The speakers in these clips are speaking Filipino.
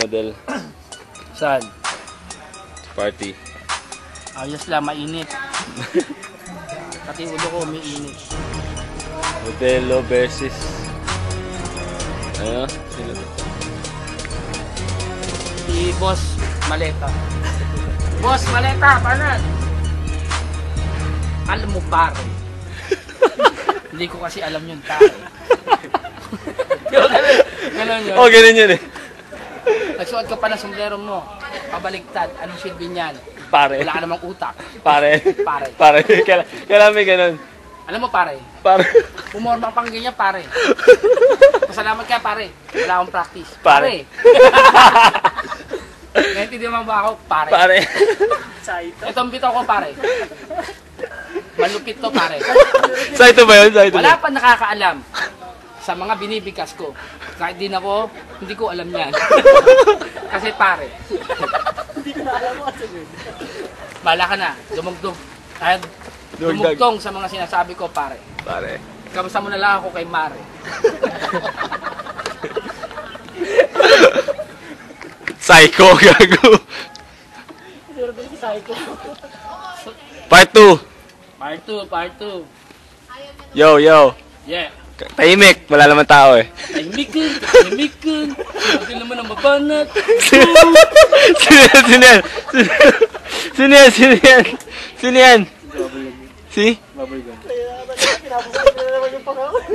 model. Saan? Party. Ayos lang, mainit. Pati ulo ko, may init. Modelo versus... Ano? Sino? Si Boss Maleta. Boss Maleta, paano? Alam mo pare. Hindi ko kasi alam yun, pare. Ganon yun. Oh, ganun yun eh. Nagsuot ka pa ng sombrero mo. Pabaliktad. Anong silbi niyan? Pare. Wala ka namang utak. Pare. Pare. Pare. Kailan may ganun. Alam mo pare, Pare. pumorma pang ganyan pare. Pasalamat ka pare. Wala akong practice. Pare. Naintindihan mo ba ako? Pare. Pare. Itong bitaw ko pare. Malupit to pare. Sa ito ba yun? Sa ito Wala ba? pa nakakaalam sa mga binibigkas ko. Kahit din ako, hindi ko alam yan. Kasi pare. Hindi ko na alam mo kasi. Bala ka na. Dumugtong. Ay, dumugtong sa mga sinasabi ko pare. Pare. Kamusta mo na lang ako kay Mare. Psycho, gago. Part 2. Part 2. Yo, yo. Yeah. Tahimik. Wala naman tao eh. Tahimikan. Huwag naman ang mabanat. Sino yan? Sino yan? Sino yan? Sino yan? Si?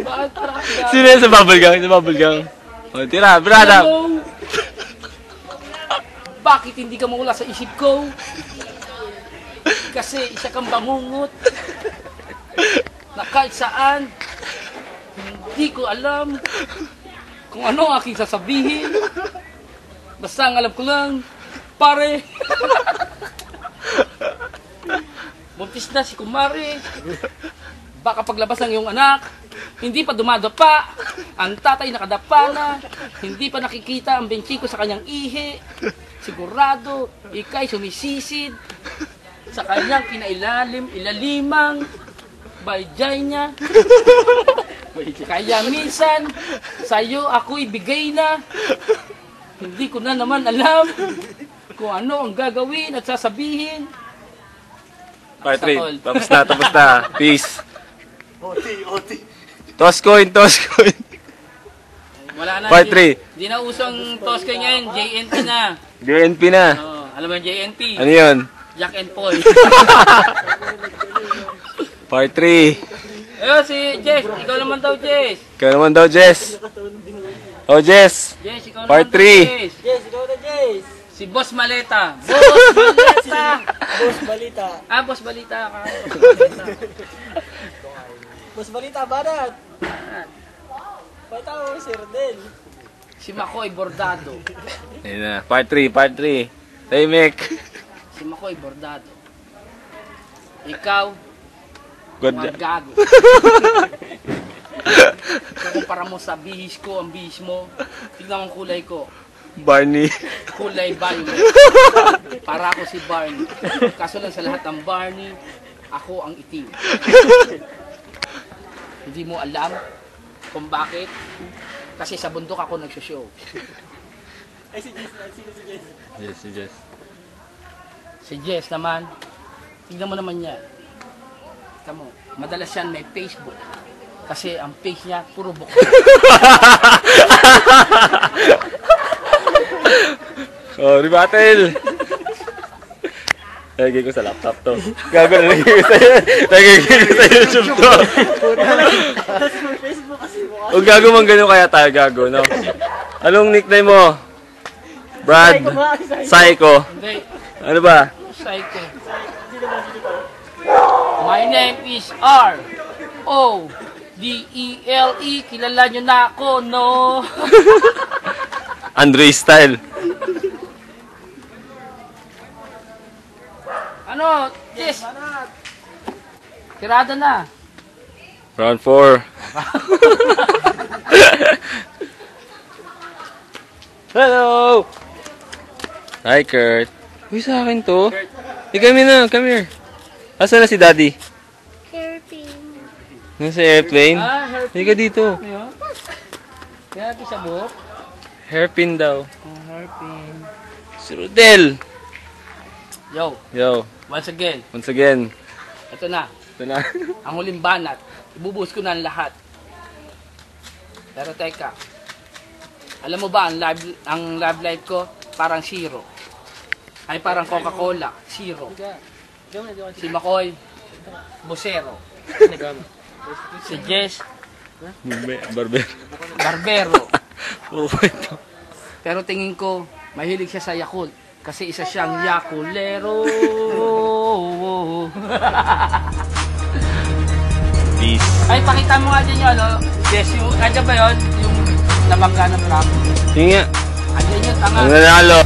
Bakit para kasi Sino yan sa bubble gang? Sa bubble gang. O, tira, brada. Hello? Bakit hindi ka mawala sa isip ko? Kasi isa kang bangungot. Na kahit saan, hindi ko alam kung ano ang aking sasabihin. Basta ang alam ko lang, pare. Buntis na si Kumare. Baka paglabas ng iyong anak, hindi pa dumadapa. Ang tatay nakadapa na. Hindi pa nakikita ang benchi ko sa kanyang ihi. Sigurado, ikay sumisisid sa kanyang ilalimang bayjay niya. Kaya minsan, sa'yo ako'y bigay na. Hindi ko na naman alam kung ano ang gagawin at sasabihin. Part 3. Tapos na. Peace. OT. Toss coin. Wala na. Part 3. Hindi na usong toss coin ngayon. JNT na. DNP na. Alam mo yung JNT? Ano yun? Jack and Paul. Part 3. Ayun, si Jess. Ikaw naman daw, Jess. Ikaw naman daw, Jess. Oh, Jess. Jess, ikaw Part naman daw, 3. Jess. Yes, ikaw na, Jace. Si Boss Maleta. Boss Maleta. Boss Balita. Boss Balita ka. Boss Balita, banat. Pata ko, Sir Del. Si Makoy Bordado. Ayun na. Part 3. Tahimik. Si Makoy Bordado. Ikaw, Good. magago. Kumpara mo sa bihis ko, ang bihis mo, tignan mo ang kulay ko. Barney. Kulay violet. Para ako si Barney. Kaso lang sa lahat ng Barney, ako ang itim. Hindi mo alam kung bakit. Kasi sa bundok ako nagsoshow. Ay, si Jess. Sino si Jess? Yes, Jess. Si Jess naman, tignan mo naman yan. Tamo, madalas yan may Facebook. Kasi ang page niya, puro buko. Oh, rebattle! Lagay ko sa laptop to. Gago na lagay ko sa YouTube to. Facebook kasi mo. Huwag gago man gano'n kaya tayo gago, no? Anong nickname mo? Brad? Psycho? Hindi, Ano ba? psycho. My name is R.O.D.E.L.E. Kilala nyo na ako, no? Andre style. Ano, Jess? Tirada na. Round 4. Hello! Hi, Kurt. Uy, sa akin to. Hey, come here. Asan na si Daddy? Airplane. Nasa airplane? Herpes. Hindi ka dito. Ano yun? Kaya ito sa buhok. Hairpin daw. Hairpin. Si Rodel. Yo, Yo, once again, once again. ito na. Ito na. Ang huling banat. Ibubuhos ko na ang lahat. Pero teka. Alam mo ba, ang love life ko, parang zero. Ay parang Coca-Cola, zero. Si Makoy, Bosero. Si Jess, Barber. Barbero. Oo, ito. Pero tingin ko, mahilig siya sa Yakult. Kasi isa siyang Yakulero. Peace. Ay, pakita mo nga din yun, ano? Yes, yung, andyan ba yun? Yung nabangga ng truck. Sige nga. Andyan yun, tanga. Ang nanalo.